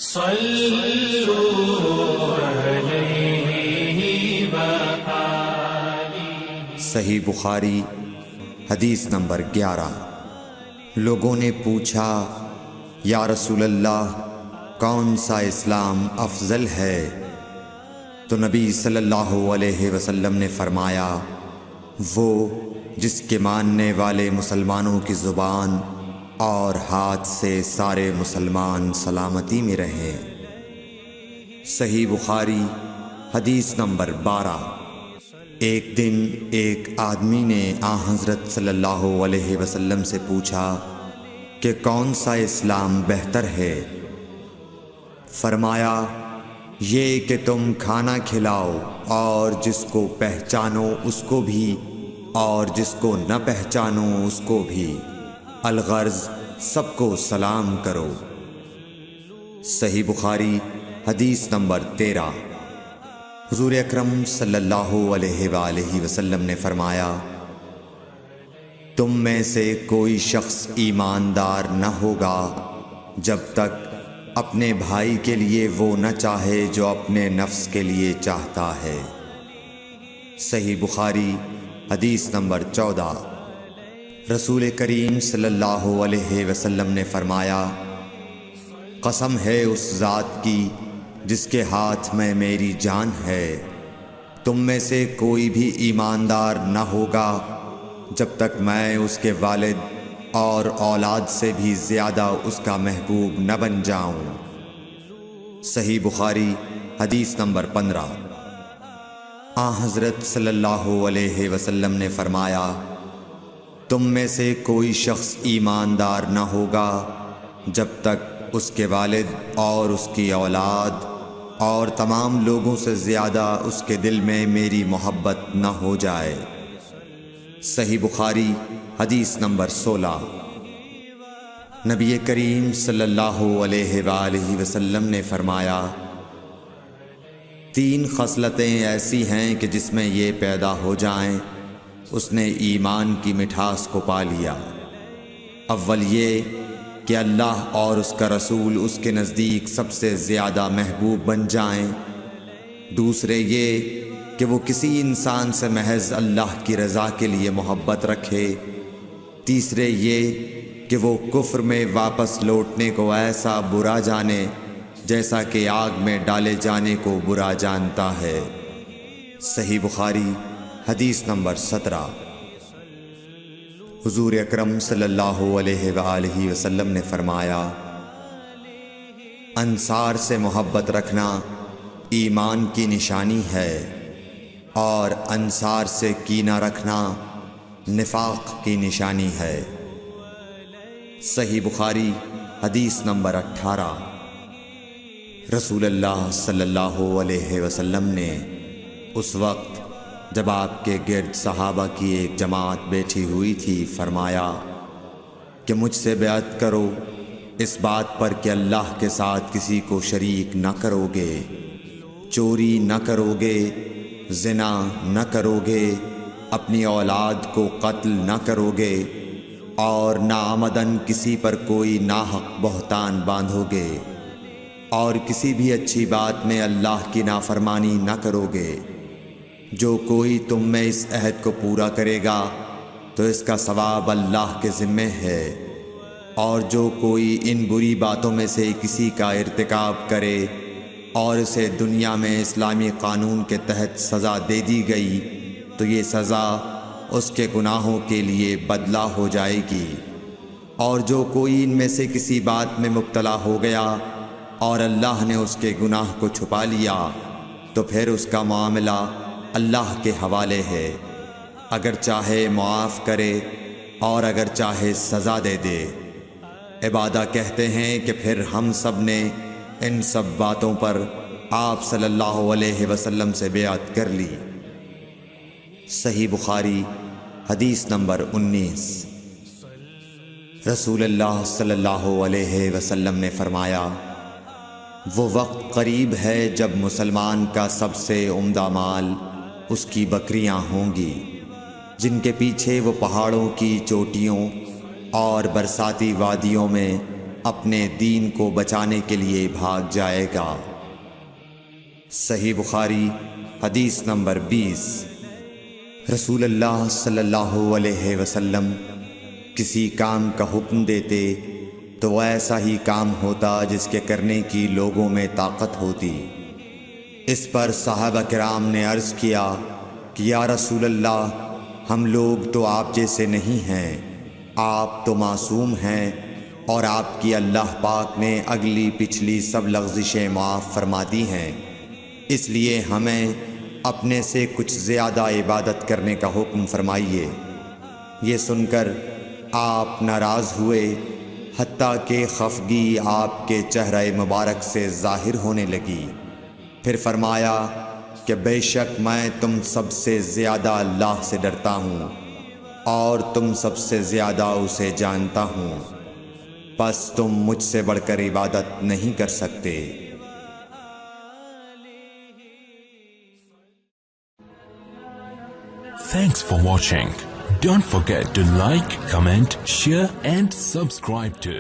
صحیح بخاری حدیث نمبر 11۔ لوگوں نے پوچھا یا رسول اللہ کون سا اسلام افضل ہے؟ تو نبی صلی اللہ علیہ وسلم نے فرمایا وہ جس کے ماننے والے مسلمانوں کی زبان اور ہاتھ سے سارے مسلمان سلامتی میں رہیں۔ صحیح بخاری حدیث نمبر 12۔ ایک دن ایک آدمی نے حضرت صلی اللہ علیہ وسلم سے پوچھا کہ کون سا اسلام بہتر ہے؟ فرمایا یہ کہ تم کھانا کھلاؤ اور جس کو پہچانو اس کو بھی اور جس کو نہ پہچانو اس کو بھی، الغرض سب کو سلام کرو۔ صحیح بخاری حدیث نمبر 13۔ حضور اکرم صلی اللہ علیہ وآلہ وسلم نے فرمایا تم میں سے کوئی شخص ایماندار نہ ہوگا جب تک اپنے بھائی کے لیے وہ نہ چاہے جو اپنے نفس کے لیے چاہتا ہے۔ صحیح بخاری حدیث نمبر 14۔ رسول کریم صلی اللہ علیہ وسلم نے فرمایا قسم ہے اس ذات کی جس کے ہاتھ میں میری جان ہے، تم میں سے کوئی بھی ایماندار نہ ہوگا جب تک میں اس کے والد اور اولاد سے بھی زیادہ اس کا محبوب نہ بن جاؤں۔ صحیح بخاری حدیث نمبر 15۔ حضرت صلی اللہ علیہ وسلم نے فرمایا تم میں سے کوئی شخص ایماندار نہ ہوگا جب تک اس کے والد اور اس کی اولاد اور تمام لوگوں سے زیادہ اس کے دل میں میری محبت نہ ہو جائے۔ صحیح بخاری حدیث نمبر 16۔ نبی کریم صلی اللہ علیہ وآلہ وسلم نے فرمایا 3 خصلتیں ایسی ہیں کہ جس میں یہ پیدا ہو جائیں اس نے ایمان کی مٹھاس کو پا لیا۔ اول یہ کہ اللہ اور اس کا رسول اس کے نزدیک سب سے زیادہ محبوب بن جائیں، دوسرے یہ کہ وہ کسی انسان سے محض اللہ کی رضا کے لیے محبت رکھے، تیسرے یہ کہ وہ کفر میں واپس لوٹنے کو ایسا برا جانے جیسا کہ آگ میں ڈالے جانے کو برا جانتا ہے۔ صحیح بخاری حدیث نمبر 17۔ حضور اکرم صلی اللہ علیہ وآلہ وسلم نے فرمایا انصار سے محبت رکھنا ایمان کی نشانی ہے اور انصار سے کینہ رکھنا نفاق کی نشانی ہے۔ صحیح بخاری حدیث نمبر 18۔ رسول اللہ صلی اللہ علیہ وسلم نے اس وقت جب آپ کے گرد صحابہ کی ایک جماعت بیٹھی ہوئی تھی فرمایا کہ مجھ سے بیعت کرو اس بات پر کہ اللہ کے ساتھ کسی کو شریک نہ کرو گے، چوری نہ کرو گے، زنا نہ کرو گے، اپنی اولاد کو قتل نہ کرو گے اور ناعمدن کسی پر کوئی ناحق بہتان باندھو گے اور کسی بھی اچھی بات میں اللہ کی نافرمانی نہ کرو گے۔ جو کوئی تم میں اس عہد کو پورا کرے گا تو اس کا ثواب اللہ کے ذمے ہے، اور جو کوئی ان بری باتوں میں سے کسی کا ارتکاب کرے اور اسے دنیا میں اسلامی قانون کے تحت سزا دے دی گئی تو یہ سزا اس کے گناہوں کے لیے بدلہ ہو جائے گی، اور جو کوئی ان میں سے کسی بات میں مبتلا ہو گیا اور اللہ نے اس کے گناہ کو چھپا لیا تو پھر اس کا معاملہ اللہ کے حوالے ہے، اگر چاہے معاف کرے اور اگر چاہے سزا دے دے۔ عبادہ کہتے ہیں کہ پھر ہم سب نے ان سب باتوں پر آپ صلی اللہ علیہ وسلم سے بیعت کر لی۔ صحیح بخاری حدیث نمبر 19۔ رسول اللہ صلی اللہ علیہ وسلم نے فرمایا وہ وقت قریب ہے جب مسلمان کا سب سے عمدہ مال اس کی بکریاں ہوں گی، جن کے پیچھے وہ پہاڑوں کی چوٹیوں اور برساتی وادیوں میں اپنے دین کو بچانے کے لیے بھاگ جائے گا۔ صحیح بخاری حدیث نمبر 20۔ رسول اللہ صلی اللہ علیہ وسلم کسی کام کا حکم دیتے تو وہ ایسا ہی کام ہوتا جس کے کرنے کی لوگوں میں طاقت ہوتی۔ اس پر صحابہ کرام نے عرض کیا کہ یا رسول اللہ، ہم لوگ تو آپ جیسے نہیں ہیں، آپ تو معصوم ہیں اور آپ کی اللہ پاک نے اگلی پچھلی سب لغزشیں معاف فرما دی ہیں، اس لیے ہمیں اپنے سے کچھ زیادہ عبادت کرنے کا حکم فرمائیے۔ یہ سن کر آپ ناراض ہوئے، حتیٰ کہ خفگی آپ کے چہرہ مبارک سے ظاہر ہونے لگی۔ پھر فرمایا کہ بے شک میں تم سب سے زیادہ اللہ سے ڈرتا ہوں اور تم سب سے زیادہ اسے جانتا ہوں، پس تم مجھ سے بڑھ کر عبادت نہیں کر سکتے۔ Thanks for watching. Don't forget to like, comment, share and subscribe to